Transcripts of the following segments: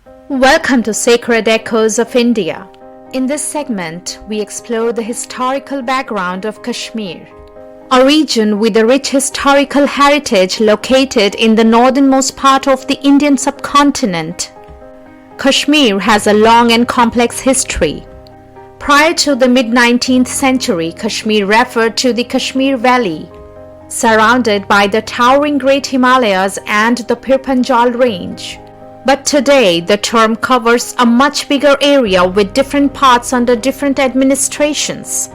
Welcome to Sacred Echoes of India. In this segment, we explore the historical background of Kashmir, a region with a rich historical heritage located in the northernmost part of the Indian subcontinent. Kashmir has a long and complex history. Prior to the mid-19th century, Kashmir referred to the Kashmir Valley, surrounded by the towering Great Himalayas and the Pir Panjal Range. But today, the term covers a much bigger area with different parts under different administrations.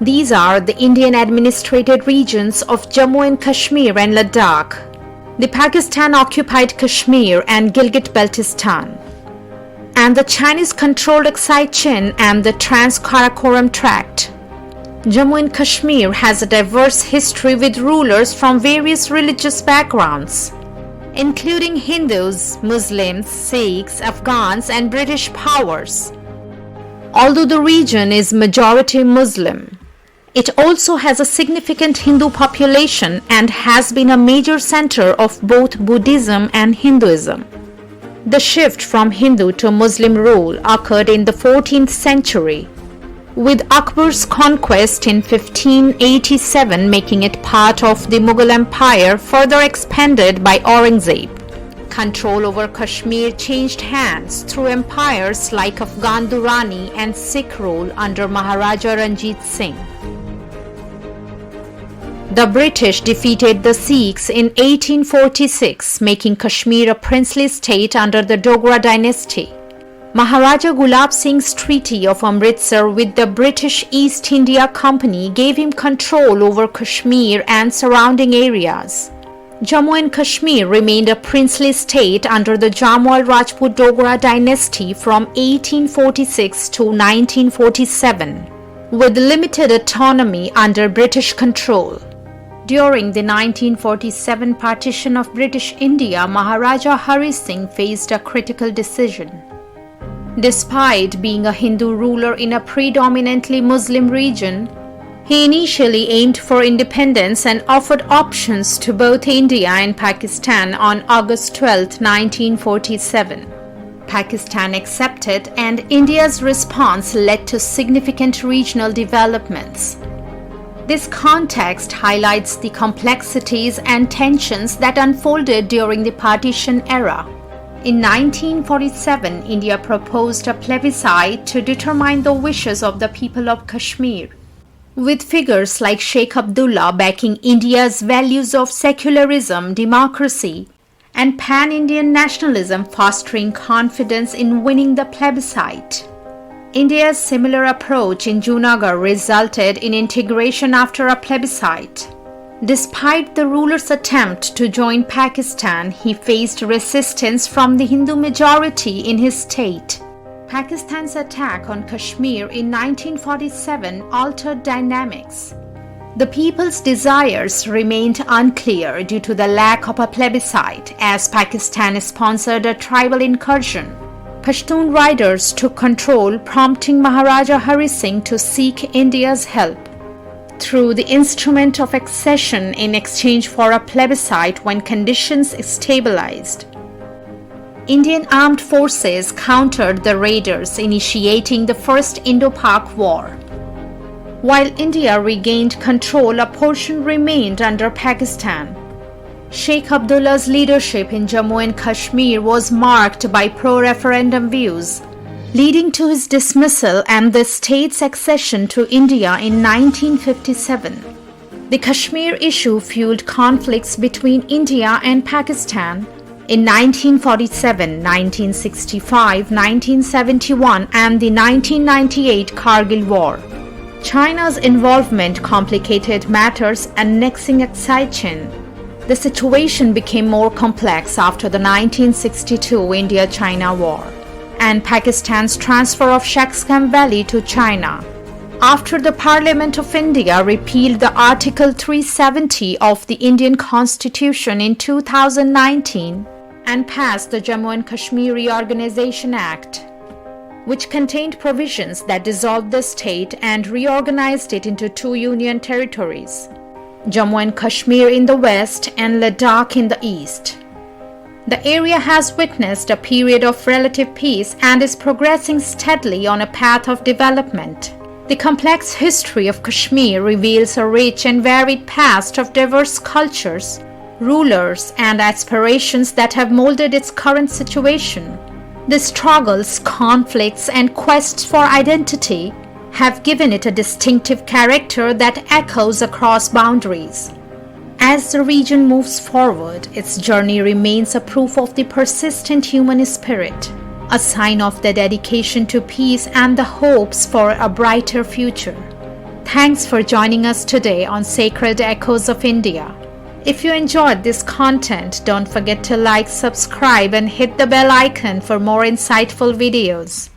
These are the Indian administrated regions of Jammu and Kashmir and Ladakh, the Pakistan-occupied Kashmir and Gilgit-Baltistan, and the Chinese-controlled Aksai Chin and the Trans-Karakoram Tract. Jammu and Kashmir has a diverse history with rulers from various religious backgrounds, including Hindus, Muslims, Sikhs, Afghans, and British powers. Although the region is majority Muslim, it also has a significant Hindu population and has been a major center of both Buddhism and Hinduism. The shift from Hindu to Muslim rule occurred in the 14th century, with Akbar's conquest in 1587 making it part of the Mughal Empire, further expanded by Aurangzeb. Control over Kashmir changed hands through empires like Afghan Durrani and Sikh rule under Maharaja Ranjit Singh. The British defeated the Sikhs in 1846, making Kashmir a princely state under the Dogra dynasty. Maharaja Gulab Singh's Treaty of Amritsar with the British East India Company gave him control over Kashmir and surrounding areas. Jammu and Kashmir remained a princely state under the Jamwal Rajput Dogra dynasty from 1846 to 1947, with limited autonomy under British control. During the 1947 partition of British India, Maharaja Hari Singh faced a critical decision. Despite being a Hindu ruler in a predominantly Muslim region, he initially aimed for independence and offered options to both India and Pakistan on August 12, 1947. Pakistan accepted, and India's response led to significant regional developments. This context highlights the complexities and tensions that unfolded during the partition era. In 1947, India proposed a plebiscite to determine the wishes of the people of Kashmir, with figures like Sheikh Abdullah backing India's values of secularism, democracy, and pan-Indian nationalism, fostering confidence in winning the plebiscite. India's similar approach in Junagadh resulted in integration after a plebiscite. Despite the ruler's attempt to join Pakistan, he faced resistance from the Hindu majority in his state. Pakistan's attack on Kashmir in 1947 altered dynamics. The people's desires remained unclear due to the lack of a plebiscite, as Pakistan sponsored a tribal incursion. Pashtun riders took control, prompting Maharaja Hari Singh to seek India's help through the instrument of accession in exchange for a plebiscite when conditions stabilized. Indian armed forces countered the raiders, initiating the First Indo-Pak War. While India regained control, a portion remained under Pakistan. Sheikh Abdullah's leadership in Jammu and Kashmir was marked by pro-referendum views, leading to his dismissal and the state's accession to India in 1957. The Kashmir issue fueled conflicts between India and Pakistan in 1947, 1965, 1971, and the 1998 Kargil War. China's involvement complicated matters, annexing Aksai Chin. The situation became more complex after the 1962 India-China War and Pakistan's transfer of Shaksgam Valley to China. After the Parliament of India repealed the Article 370 of the Indian Constitution in 2019 and passed the Jammu and Kashmir Reorganization Act, which contained provisions that dissolved the state and reorganized it into two union territories, Jammu and Kashmir in the west and Ladakh in the east. The area has witnessed a period of relative peace and is progressing steadily on a path of development. The complex history of Kashmir reveals a rich and varied past of diverse cultures, rulers, and aspirations that have molded its current situation. The struggles, conflicts, and quests for identity have given it a distinctive character that echoes across boundaries. As the region moves forward, its journey remains a proof of the persistent human spirit, a sign of the dedication to peace and the hopes for a brighter future. Thanks for joining us today on Sacred Echoes of India. If you enjoyed this content, don't forget to like, subscribe, and hit the bell icon for more insightful videos.